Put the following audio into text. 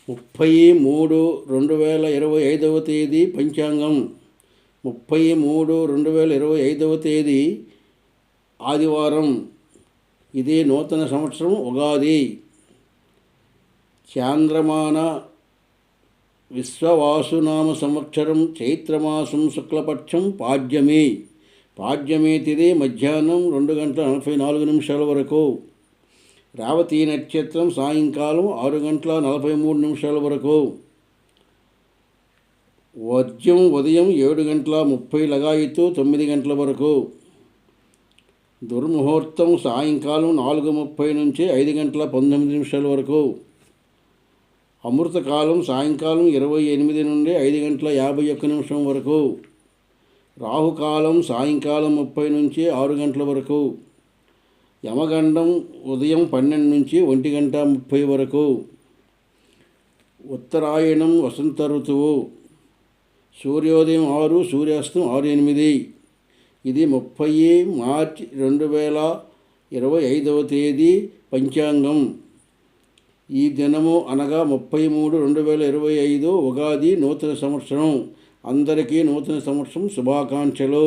30/3/2025 తేదీ పంచాంగం. 30/3/2025 తేదీ ఆదివారం. ఇది నూతన సంవత్సరం ఉగాది. చాంద్రమాన విశ్వవాసునామ సంవత్సరం చైత్రమాసం శుక్లపక్షం పాడ్యమి. పాడ్యమి తిథి మధ్యాహ్నం 2:44 వరకు. రేవతి నక్షత్రం సాయంకాలం 6:43 వరకు. వర్జ్యం ఉదయం 7:30 లగాయతు 9 వరకు. దుర్ముహూర్తం సాయంకాలం 4:30 నుంచి 5:19 వరకు. అమృతకాలం సాయంకాలం 28 నుండి 5:51 వరకు. రాహుకాలం సాయంకాలం 30 నుంచి 6 వరకు. యమగండం ఉదయం 12 నుంచి 1:30 వరకు. ఉత్తరాయణం వసంత ఋతువు. సూర్యోదయం 6, సూర్యాస్తం 6:08. ఇది 30 మార్చి 2025 తేదీ పంచాంగం. ఈ దినము అనగా 30/3/2025 ఉగాది నూతన సంవత్సరం. అందరికీ నూతన సంవత్సరం శుభాకాంక్షలు.